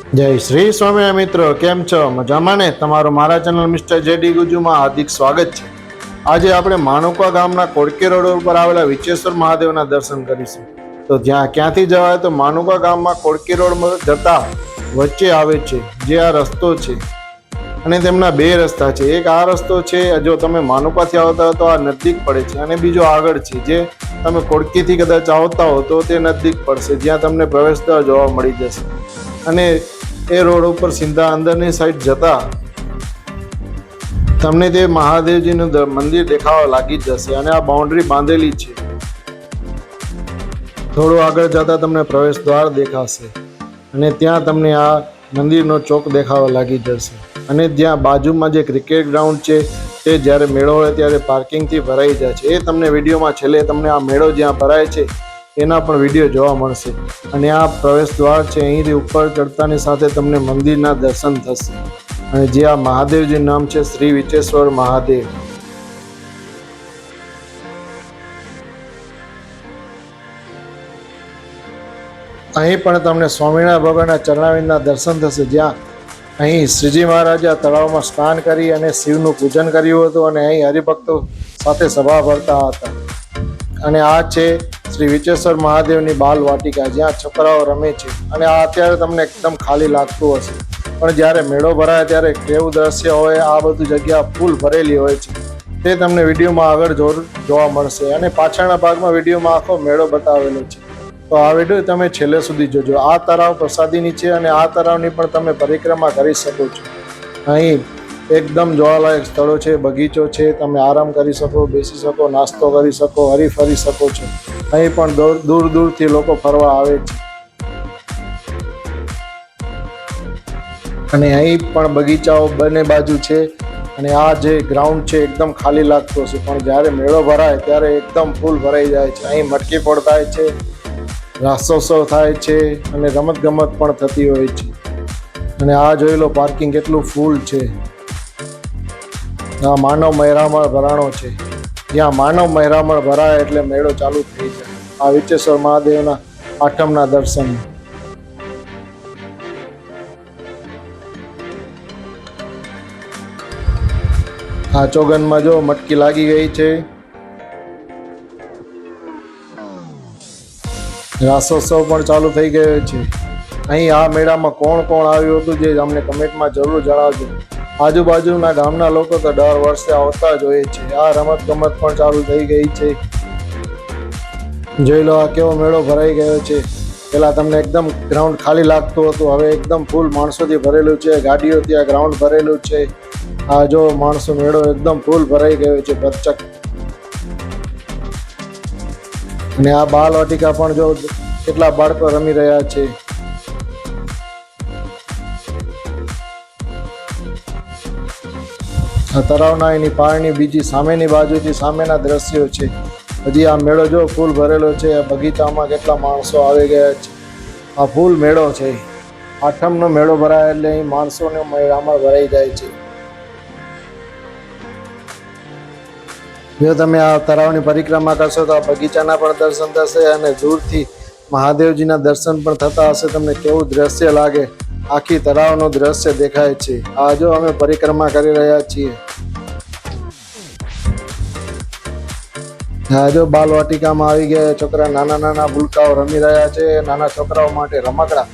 જય શ્રી સ્વામિનારાયણ મિત્રો, કેમ છો? મજામાં ને? તમારું મારા ચેનલ મિસ્ટર જેડી ગુજુમાં હાર્દિક સ્વાગત છે. આજે આપણે માનુકા ગામના કોડકે રોડ ઉપર આવેલા વિચેશ્વર મહાદેવના દર્શન કરીશું. તો ક્યાંથી જવાય? તો માનુકા ગામમાં કોડકે રોડ જતા વચ્ચે આવે છે જે આ રસ્તો છે, અને તેમના બે રસ્તા છે. એક આ રસ્તો છે, જો તમે માનુકાથી આવતા હો તો આ નજીક પડે છે, અને બીજો આગળ છે જે તમે કોડકીથી કદાચ આવતા હો તો તે નજીક પડશે, જ્યાં તમને પ્રવેશદ્વાર જોવા મળી જશે. અને એ રોડ ઉપર સીધા અંદરની સાઈડ જતા તમને તે મહાદેવજીનું મંદિર દેખાવા લાગી જશે, અને આ બાઉન્ડ્રી બાંધેલી છે. થોડું આગળ જતા તમને પ્રવેશ દ્વાર દેખાશે, અને ત્યાં તમને આ મંદિરનો ચોક દેખાવા લાગી જશે. અને જ્યાં બાજુમાં જે ક્રિકેટ ગ્રાઉન્ડ છે તે જ્યારે મેળો હોય ત્યારે પાર્કિંગથી ભરાઈ જાય છે. એ તમને વિડીયોમાં છેલ્લે તમને આ મેળો જ્યાં ભરાય છે એના પણ વિડીયો જોવા મળશે. અને આ પ્રવેશ દ્વાર છે, અહીંથી ઉપર ચડતાની સાથે તમને મંદિરના દર્શન થશે. અને જે આ મહાદેવજી નામ છે શ્રી વિચેશ્વર મહાદેવ. અહીં પણ તમને સ્વામિનારાયણ ભગવાનના ચરણાવિંદના દર્શન થશે, જ્યાં અહીં શ્રીજી મહારાજે આ તળાવમાં સ્નાન કરી અને શિવનું પૂજન કર્યું હતું, અને અહીં હરિભક્તો સાથે સભા ભરતા હતા. અને આ છે શ્રી વિચેશ્વર મહાદેવની બાલ વાટિકા, જ્યાં છોકરાઓ રમે છે. અને આ અત્યારે તમને એકદમ ખાલી લાગતું હશે, પણ જ્યારે મેળો ભરાય ત્યારે કેવું દ્રશ્ય હોય, આ બધું જગ્યા ફૂલ ભરેલી હોય છે, તે તમને વિડીયોમાં આગળ જોવા મળશે. અને પાછળના ભાગમાં વિડીયોમાં આખો મેળો બતાવેલો છે, તો આ વિડીયો તમે છેલ્લે સુધી જોજો. આ તળાવ પ્રસાદીની છે, અને આ તળાવની પણ તમે પરિક્રમા કરી શકો છો. અહીં એકદમ જોવાલાયક સ્થળો છે, બગીચો છે, તમે આરામ કરી શકો, બેસી શકો, નાસ્તો કરી શકો, હરીફરી શકો છો. અહીં પણ દૂર દૂરથી લોકો ફરવા આવે છે. અને અહીં પણ બગીચાઓ બંને બાજુ છે. અને આ જે ગ્રાઉન્ડ છે એકદમ ખાલી લાગતો હશે, પણ જ્યારે મેળો ભરાય ત્યારે એકદમ ફૂલ ભરાઈ જાય છે. અહીં મટકી ફોડ થાય છે, રાસોત્સવ થાય છે, અને રમત ગમત પણ થતી હોય છે. અને આ જોઈ લો પાર્કિંગ કેટલું ફૂલ છે. આ માનવ મહેરામણ ભરાણો છે, જ્યાં માનવ મહેરામણ ભરાય એટલે મેળો ચાલુ થઈ જાય. આ વિચેશ્વર મહાદેવના આઠમના દર્શન. આ ચોગનમાં જો મટકી લાગી ગઈ છે. રાસોત્સવ પણ ચાલુ થઈ ગયો છે. અહીં આ મેળામાં કોણ કોણ આવ્યું હતું જે અમને કમેન્ટમાં જરૂર જણાવજો. આજુબાજુના ગામના લોકો તો દર વર્ષે આવતા જ હોય છે. આ રમત ગમત પણ ચાલુ થઈ ગઈ છે. જોઈ લો આ કેવો મેળો ભરાઈ ગયો છે. પેલા તમને એકદમ ગ્રાઉન્ડ ખાલી લાગતું હતું, હવે એકદમ ફૂલ માણસોથી ભરેલું છે. ગાડીઓ ત્યાં ગ્રાઉન્ડ ભરેલું છે. આ જો માણસો મેળો એકદમ ફૂલ ભરાઈ ગયો છે ભરચક. અને આ બાલ વાટિકા પણ જો કેટલા બાળકો રમી રહ્યા છે. આ તળાવના એની પાળની બીજી સામેની બાજુથી સામેના દ્રશ્યો છે. હજી આ મેળો જો ફૂલ ભરેલો છે. આ બગીચામાં કેટલા માણસો આવી ગયા છે. આ ફૂલ મેળો છે. આઠમનો મેળો ભરાય એટલે અહીં માણસોને મેળામાં ભરાઈ જાય છે. જો તમે આ તળાવની પરિક્રમા કરશો તો આ બગીચાના પણ દર્શન થશે, અને દૂરથી મહાદેવજીના દર્શન પણ થતા હશે. તમને કેવું દ્રશ્ય લાગે, આખી તળાવનું દ્રશ્ય દેખાય છે. આ જો અમે પરિક્રમા કરી રહ્યા છીએ. આ જો બાલ વાટિકામાં આવી ગયા છોકરા, નાના નાના ભૂલકાઓ રમી રહ્યા છે. નાના છોકરાઓ માટે રમકડા.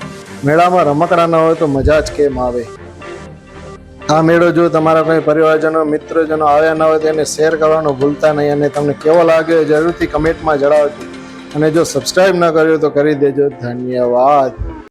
મેળામાં રમકડા ન હોય તો મજા જ કેમ આવે. આ મેળો જો તમારા કોઈ પરિવારજનો મિત્રજનો આવ્યા ન હોય તો એને શેર કરવાનું ભૂલતા નહીં. અને તમને કેવો લાગ્યો જરૂરથી કમેન્ટમાં જણાવજો. અને જો સબસ્ક્રાઈબ ન કર્યો તો કરી દેજો. ધન્યવાદ.